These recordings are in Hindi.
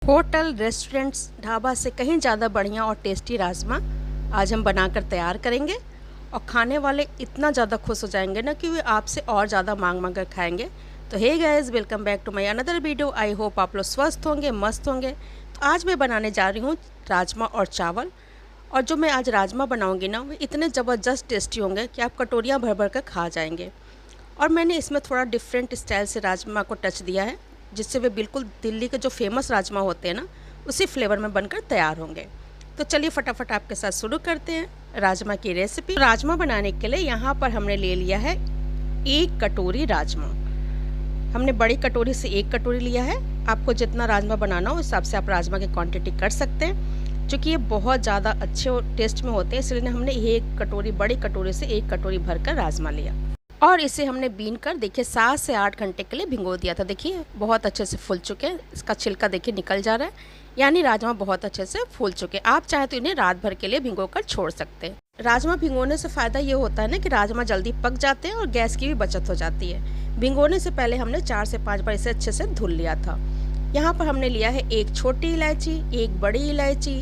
होटल, रेस्टोरेंट्स, ढाबा से कहीं ज़्यादा बढ़िया और टेस्टी राजमा आज हम बनाकर तैयार करेंगे और खाने वाले इतना ज़्यादा खुश हो जाएंगे ना कि वे आपसे और ज़्यादा मांग कर खाएंगे। तो hey guys, welcome back to my another video. I hope आप लोग स्वस्थ होंगे, मस्त होंगे। तो आज मैं बनाने जा रही हूँ राजमा और चावल। और जो मैं आज राजमा बनाऊँगी ना, वे इतने ज़बरदस्त टेस्टी होंगे कि आप कटोरियाँ भर भर कर खा जाएंगे। और मैंने इसमें थोड़ा डिफरेंट स्टाइल से राजमा को टच दिया है, जिससे वे बिल्कुल दिल्ली के जो फेमस राजमा होते हैं ना, उसी फ्लेवर में बनकर तैयार होंगे। तो चलिए फटाफट आपके साथ शुरू करते हैं राजमा की रेसिपी। राजमा बनाने के लिए यहाँ पर हमने ले लिया है 1 कटोरी राजमा। हमने बड़ी कटोरी से 1 कटोरी लिया है। आपको जितना राजमा बनाना हो उस हिसाब से आप राजमा की क्वांटिटी कर सकते हैं। क्योंकि ये बहुत ज़्यादा अच्छे टेस्ट में होते हैं, इसलिए हमने 1 कटोरी बड़ी कटोरी से 1 कटोरी भर कर राजमा लिया। और इसे हमने बीन कर देखिए 7 से 8 घंटे के लिए भिगो दिया था। देखिए बहुत अच्छे से फूल चुके हैं। इसका छिलका देखिए निकल जा रहा है, यानी राजमा बहुत अच्छे से फूल चुके हैं। आप चाहे तो इन्हें रात भर के लिए भिगो कर छोड़ सकते हैं। राजमा भिगोने से फ़ायदा ये होता है ना कि राजमा जल्दी पक जाते हैं और गैस की भी बचत हो जाती है। भिगोने से पहले हमने 4 से 5 बार इसे अच्छे से धुल लिया था। यहाँ पर हमने लिया है 1 छोटी इलायची, 1 बड़ी इलायची,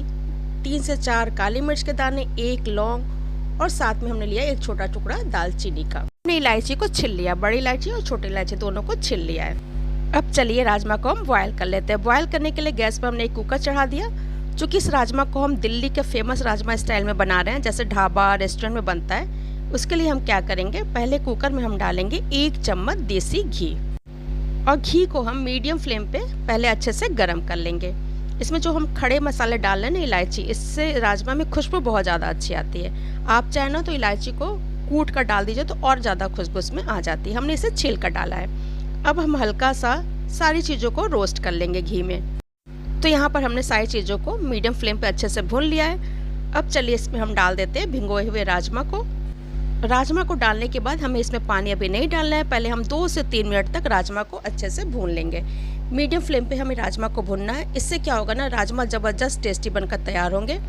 3 से 4 काली मिर्च के दाने, 1 लौंग और साथ में हमने लिया 1 छोटा टुकड़ा दालचीनी का। हमने इलायची को छिल लिया, बड़ी इलायची और छोटी इलायची दोनों को छिल लिया है। अब चलिए राजमा को हम बॉयल कर लेते हैं। बॉयल करने के लिए गैस पर हमने एक कुकर चढ़ा दिया। चूँकि इस राजमा को हम दिल्ली के फेमस राजमा स्टाइल में बना रहे हैं, जैसे ढाबा रेस्टोरेंट में बनता है, उसके लिए हम क्या करेंगे, पहले कुकर में हम डालेंगे 1 चम्मच देसी घी। और घी को हम मीडियम फ्लेम पे पहले अच्छे से गर्म कर लेंगे। इसमें जो हम खड़े मसाले डाल रहे हैं ना, इलायची, इससे राजमा में खुशबू बहुत ज़्यादा अच्छी आती है। आप चाहे ना तो इलायची को कूट कर डाल दीजिए तो और ज़्यादा खुशबू इसमें आ जाती है। हमने इसे छील कर डाला है। अब हम हल्का सा सारी चीज़ों को रोस्ट कर लेंगे घी में। तो यहाँ पर हमने सारी चीज़ों को मीडियम फ्लेम पे अच्छे से भून लिया है। अब चलिए इसमें हम डाल देते हैं भिगोए हुए राजमा को। राजमा को डालने के बाद हमें इसमें पानी अभी नहीं डालना है। पहले हम 2 से 3 मिनट तक राजमा को अच्छे से भून लेंगे। मीडियम फ्लेम पे हमें राजमा को भूनना है। इससे क्या होगा ना, राजमा ज़बरदस्त टेस्टी बनकर तैयार होंगे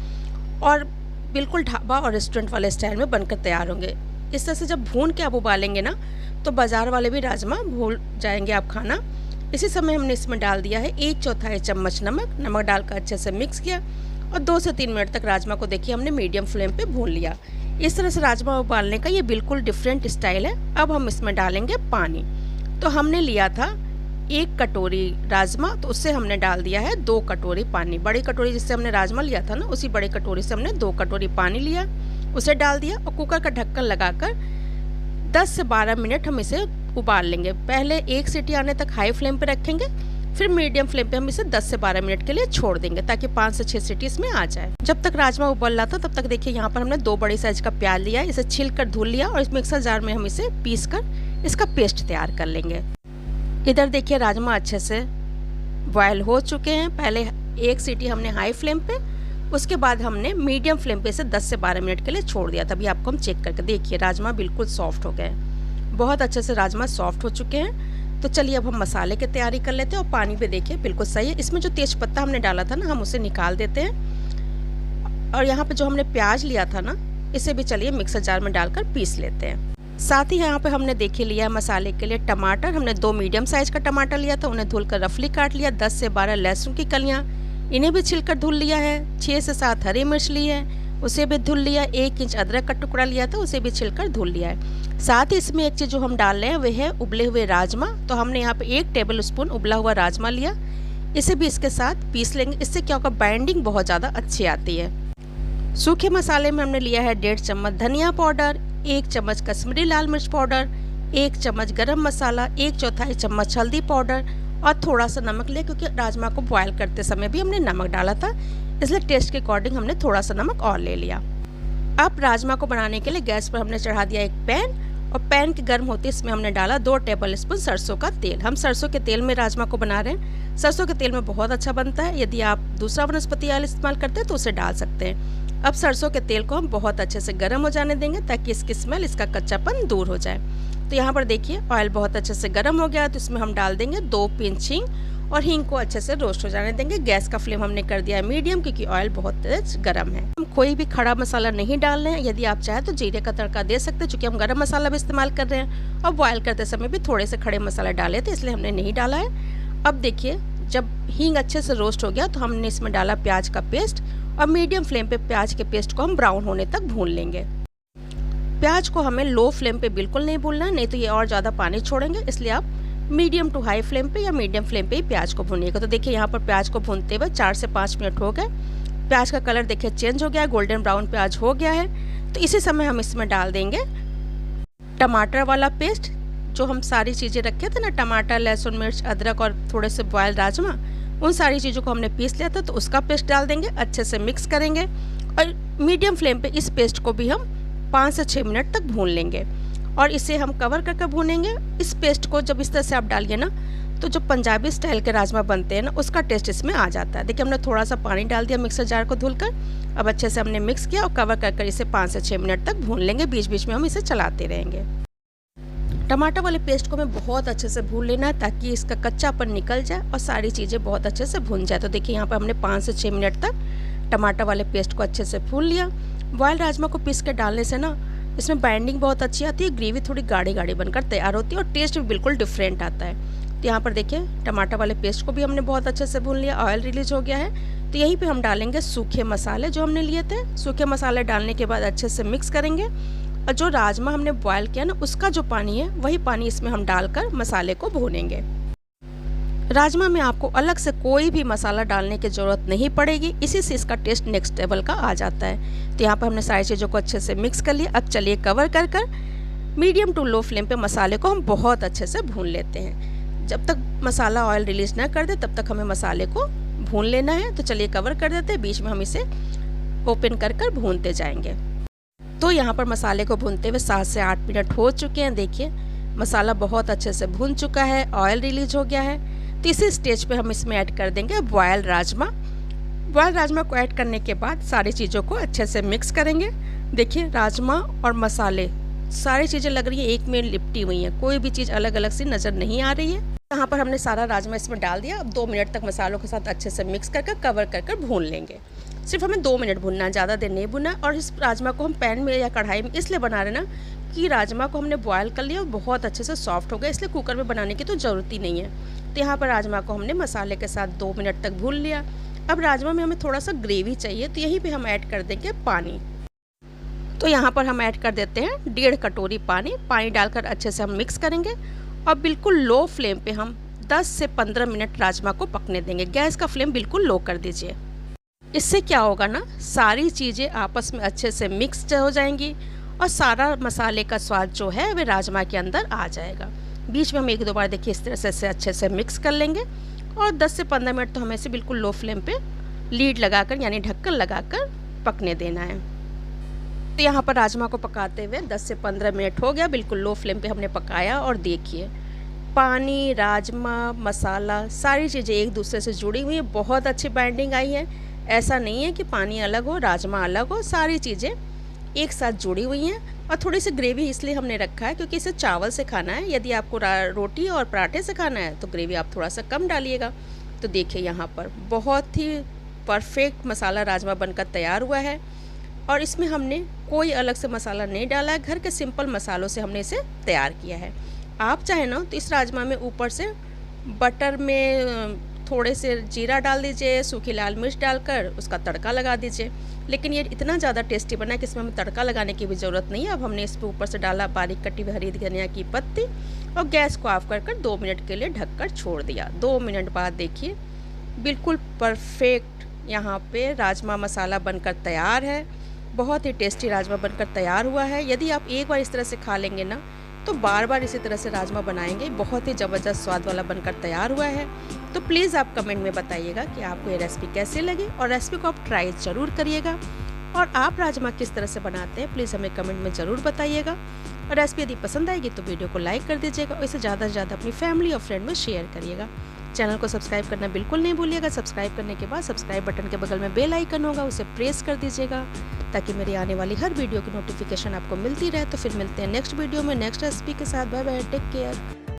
और बिल्कुल ढाबा और रेस्टोरेंट वाले स्टाइल में बनकर तैयार होंगे। इस तरह से जब भून के आप उबालेंगे ना, तो बाज़ार वाले भी राजमा भूल जाएंगे आप खाना। इसी समय हमने इसमें डाल दिया है 1/4 चम्मच नमक। नमक डालकर अच्छे से मिक्स किया और 2 से 3 मिनट तक राजमा को देखिए हमने मीडियम फ्लेम पे भून लिया। इस तरह से राजमा उबालने का ये बिल्कुल डिफरेंट स्टाइल है। अब हम इसमें डालेंगे पानी। तो हमने लिया था 1 कटोरी राजमा, तो उससे हमने डाल दिया है 2 कटोरी पानी। बड़ी कटोरी जिससे हमने राजमा लिया था ना, उसी बड़ी कटोरी से हमने 2 कटोरी पानी लिया, उसे डाल दिया और कुकर का ढक्कन लगाकर 10 से 12 मिनट हम इसे उबाल लेंगे। पहले 1 सीटी आने तक हाई फ्लेम पे रखेंगे, फिर मीडियम फ्लेम पे हम इसे 10 से 12 मिनट के लिए छोड़ देंगे ताकि 5 से 6 सीटी इसमें आ जाए। जब तक राजमा उबल रहा था तब तक देखिए यहाँ पर हमने 2 बड़ी साइज का प्याज लिया, इसे छिल कर धुल लिया और इस मिक्सर जार में हम इसे पीस कर इसका पेस्ट तैयार कर लेंगे। इधर देखिए राजमा अच्छे से बॉयल हो चुके हैं। पहले 1 सीटी हमने हाई फ्लेम पे, उसके बाद हमने मीडियम फ्लेम पे इसे 10 से 12 मिनट के लिए छोड़ दिया। तभी आपको हम चेक करके देखिए राजमा बिल्कुल सॉफ्ट हो गए, बहुत अच्छे से राजमा सॉफ्ट हो चुके हैं। तो चलिए अब हम मसाले की तैयारी कर लेते हैं। और पानी भी देखिए बिल्कुल सही है। इसमें जो तेज पत्ता हमने डाला था ना, हम उसे निकाल देते हैं। और यहाँ पे जो हमने प्याज लिया था ना, इसे भी चलिए मिक्सर जार में डालकर पीस लेते हैं। साथ ही यहाँ पे हमने देखिए लिया है मसाले के लिए टमाटर। हमने 2 मीडियम साइज का टमाटर लिया था, उन्हें धुलकर रफली काट लिया। 10 से 12 लहसुन की कलियाँ, इन्हें भी छिलकर धुल लिया है। 6 से 7 हरी मिर्च ली है, उसे भी धुल लिया। 1 इंच अदरक का टुकड़ा लिया था, उसे भी छिलकर धुल लिया है। साथ ही इसमें एक चीज़ जो हम डाल रहे हैं वह है उबले हुए राजमा। तो हमने यहाँ पे 1 टेबल स्पून उबला हुआ राजमा लिया, इसे भी इसके साथ पीस लेंगे। इससे क्या होगा, बाइंडिंग बहुत ज़्यादा अच्छी आती है। सूखे मसाले में हमने लिया है 1.5 चम्मच धनिया पाउडर, 1 चम्मच कश्मीरी लाल मिर्च पाउडर, 1 चम्मच गरम मसाला, 1/4 चम्मच हल्दी पाउडर और थोड़ा सा नमक ले, क्योंकि राजमा को बॉयल करते समय भी हमने नमक डाला था, इसलिए टेस्ट के अकॉर्डिंग हमने थोड़ा सा नमक और ले लिया। अब राजमा को बनाने के लिए गैस पर हमने चढ़ा दिया एक पैन, और पैन के गर्म होते इसमें हमने डाला 2 टेबल स्पून सरसों का तेल। हम सरसों के तेल में राजमा को बना रहे हैं। सरसों के तेल में बहुत अच्छा बनता है। यदि आप दूसरा वनस्पति ऑयल इस्तेमाल करते हैं तो उसे डाल सकते हैं। अब सरसों के तेल को हम बहुत अच्छे से गर्म हो जाने देंगे ताकि इसकी स्मेल, इसका कच्चापन दूर हो जाए। तो यहाँ पर देखिए ऑयल बहुत अच्छे से गर्म हो गया, तो इसमें हम डाल देंगे 2 पिंच हींग और हींग को अच्छे से रोस्ट हो जाने देंगे। गैस का फ्लेम हमने कर दिया है मीडियम, क्योंकि ऑयल बहुत तेज गर्म है। हम कोई भी खड़ा मसाला नहीं डाल रहे हैं। यदि आप चाहे तो जीरे का तड़का दे सकते हैं, क्योंकि हम गरम मसाला भी इस्तेमाल कर रहे हैं और बॉयल करते समय भी थोड़े से खड़े मसाले डाले थे, इसलिए हमने नहीं डाला है। अब देखिए जब हींग अच्छे से रोस्ट हो गया तो हमने इसमें डाला प्याज का पेस्ट और मीडियम फ्लेम पे प्याज के पेस्ट को हम ब्राउन होने तक भून लेंगे। प्याज को हमें लो फ्लेम पे बिल्कुल नहीं भूनना है, नहीं तो ये और ज़्यादा पानी छोड़ेंगे, इसलिए आप मीडियम टू हाई फ्लेम पे या मीडियम फ्लेम पे ही प्याज को भूनिएगा। तो देखिए यहाँ पर प्याज को भूनते हुए 4 से 5 मिनट हो गए। प्याज का कलर देखिए चेंज हो गया है, गोल्डन ब्राउन प्याज हो गया है। तो इसी समय हम इसमें डाल देंगे टमाटर वाला पेस्ट, जो हम सारी चीज़ें रखे थे ना, टमाटर, लहसुन, मिर्च, अदरक और थोड़े से बॉयल राजमा, उन सारी चीज़ों को हमने पीस लिया था, तो उसका पेस्ट डाल देंगे। अच्छे से मिक्स करेंगे और मीडियम फ्लेम पे इस पेस्ट को भी हम 5 से 6 मिनट तक भून लेंगे और इसे हम कवर करके भूनेंगे। इस पेस्ट को जब इस तरह से आप डालिए ना, तो जो पंजाबी स्टाइल के राजमा बनते हैं ना, उसका टेस्ट इसमें आ जाता है। देखिए हमने थोड़ा सा पानी डाल दिया मिक्सर जार को धुलकर। अब अच्छे से हमने मिक्स किया और कवर कर इसे 5 से 6 मिनट तक भून लेंगे। बीच बीच में हम इसे चलाते रहेंगे। टमाटर वाले पेस्ट को हमें बहुत अच्छे से भून लेना है ताकि इसका कच्चापन निकल जाए और सारी चीज़ें बहुत अच्छे से भून जाए। तो देखिए यहाँ पर हमने 5 से 6 मिनट तक टमाटर वाले पेस्ट को अच्छे से भून लिया। बॉयल राजमा को पीस के डालने से ना इसमें बाइंडिंग बहुत अच्छी आती है, ग्रेवी थोड़ी गाढ़ी गाढ़ी बनकर तैयार होती है और टेस्ट भी बिल्कुल डिफरेंट आता है। तो यहाँ पर देखिए टमाटर वाले पेस्ट को भी हमने बहुत अच्छे से भून लिया, ऑयल रिलीज हो गया है। तो यहीं पे हम डालेंगे सूखे मसाले जो हमने लिए थे। सूखे मसाले डालने के बाद अच्छे से मिक्स करेंगे और जो राजमा हमने बॉयल किया ना, उसका जो पानी है वही पानी इसमें हम डालकर मसाले को भूनेंगे। राजमा में आपको अलग से कोई भी मसाला डालने की ज़रूरत नहीं पड़ेगी, इसी से इसका टेस्ट नेक्स्ट लेवल का आ जाता है। तो यहाँ पर हमने सारी चीज़ों को अच्छे से मिक्स कर लिया। अब चलिए कवर कर मीडियम टू लो फ्लेम पे मसाले को हम बहुत अच्छे से भून लेते हैं। जब तक मसाला ऑयल रिलीज ना कर दे तब तक हमें मसाले को भून लेना है। तो चलिए कवर कर देते हैं, बीच में हम इसे ओपन कर भूनते जाएंगे। तो यहाँ पर मसाले को भूनते हुए 7 से 8 मिनट हो चुके हैं। देखिए मसाला बहुत अच्छे से भून चुका है, ऑयल रिलीज हो गया है। तो इसी स्टेज पे हम इसमें ऐड कर देंगे बॉयल राजमा। बॉयल राजमा को ऐड करने के बाद सारी चीज़ों को अच्छे से मिक्स करेंगे। देखिए राजमा और मसाले सारी चीज़ें लग रही है एक में लिपटी हुई हैं, कोई भी चीज़ अलग अलग सी नज़र नहीं आ रही है। यहाँ पर हमने सारा राजमा इसमें डाल दिया। अब 2 मिनट तक मसालों के साथ अच्छे से मिक्स करके कवर कर भून लेंगे। सिर्फ हमें 2 मिनट भूनना है, ज़्यादा देर नहीं भूनना। और इस राजमा को हम पैन में या कढ़ाई में इसलिए बना रहे ना कि राजमा को हमने बॉयल कर लिया और बहुत अच्छे से सॉफ्ट हो गया, इसलिए कुकर में बनाने की तो ज़रूरत ही नहीं है। तो यहाँ पर राजमा को हमने मसाले के साथ 2 मिनट तक भून लिया। अब राजमा में हमें थोड़ा सा ग्रेवी चाहिए, तो यहीं पे हम ऐड कर देंगे पानी। तो यहाँ पर हम ऐड कर देते हैं 1.5 कटोरी पानी। पानी डालकर अच्छे से हम मिक्स करेंगे और बिल्कुल लो फ्लेम पे हम 10 से 15 मिनट राजमा को पकने देंगे। गैस का फ्लेम बिल्कुल लो कर दीजिए। इससे क्या होगा ना, सारी चीज़ें आपस में अच्छे से मिक्स हो जाएंगी और सारा मसाले का स्वाद जो है वह राजमा के अंदर आ जाएगा। बीच में हम 1-2 बार देखिए इस तरह से अच्छे से मिक्स कर लेंगे और 10 से 15 मिनट तो हमें इसे बिल्कुल लो फ्लेम पे लीड लगाकर यानी ढक्कन लगाकर पकने देना है। तो यहाँ पर राजमा को पकाते हुए 10 से 15 मिनट हो गया, बिल्कुल लो फ्लेम पे हमने पकाया और देखिए पानी, राजमा, मसाला सारी चीज़ें एक दूसरे से जुड़ी हुई हैं, बहुत अच्छी बाइंडिंग आई है। ऐसा नहीं है कि पानी अलग हो राजमा अलग हो, सारी चीज़ें एक साथ जुड़ी हुई हैं। और थोड़ी सी ग्रेवी इसलिए हमने रखा है क्योंकि इसे चावल से खाना है। यदि आपको रोटी और पराठे से खाना है तो ग्रेवी आप थोड़ा सा कम डालिएगा। तो देखिए यहाँ पर बहुत ही परफेक्ट मसाला राजमा बनकर तैयार हुआ है और इसमें हमने कोई अलग से मसाला नहीं डाला है, घर के सिंपल मसालों से हमने इसे तैयार किया है। आप चाहें ना तो इस राजमा में ऊपर से बटर में थोड़े से जीरा डाल दीजिए, सूखी लाल मिर्च डालकर उसका तड़का लगा दीजिए, लेकिन ये इतना ज़्यादा टेस्टी बना है कि इसमें हमें तड़का लगाने की भी ज़रूरत नहीं है। अब हमने इस पर ऊपर से डाला बारीक कटी हुई हरी धनिया की पत्ती और गैस को ऑफ कर 2 मिनट के लिए ढककर छोड़ दिया। 2 मिनट बाद देखिए बिल्कुल परफेक्ट यहाँ पे राजमा मसाला बनकर तैयार है। बहुत ही टेस्टी राजमा बनकर तैयार हुआ है। यदि आप एक बार इस तरह से खा लेंगे ना तो बार बार इसी तरह से राजमा बनाएंगे। बहुत ही ज़बरदस्त स्वाद वाला बनकर तैयार हुआ है। तो प्लीज़ आप कमेंट में बताइएगा कि आपको ये रेसिपी कैसी लगी और रेसिपी को आप ट्राई ज़रूर करिएगा। और आप राजमा किस तरह से बनाते हैं प्लीज़ हमें कमेंट में ज़रूर बताइएगा। और रेसिपी यदि पसंद आएगी तो वीडियो को लाइक कर दीजिएगा और इसे ज़्यादा से ज़्यादा अपनी फैमिली और फ्रेंड में शेयर करिएगा। चैनल को सब्सक्राइब करना बिल्कुल नहीं भूलिएगा। सब्सक्राइब करने के बाद सब्सक्राइब बटन के बगल में बेल आइकन होगा, उसे प्रेस कर दीजिएगा ताकि मेरी आने वाली हर वीडियो की नोटिफिकेशन आपको मिलती रहे। तो फिर मिलते हैं नेक्स्ट वीडियो में नेक्स्ट रेसिपी के साथ। Bye bye, take care.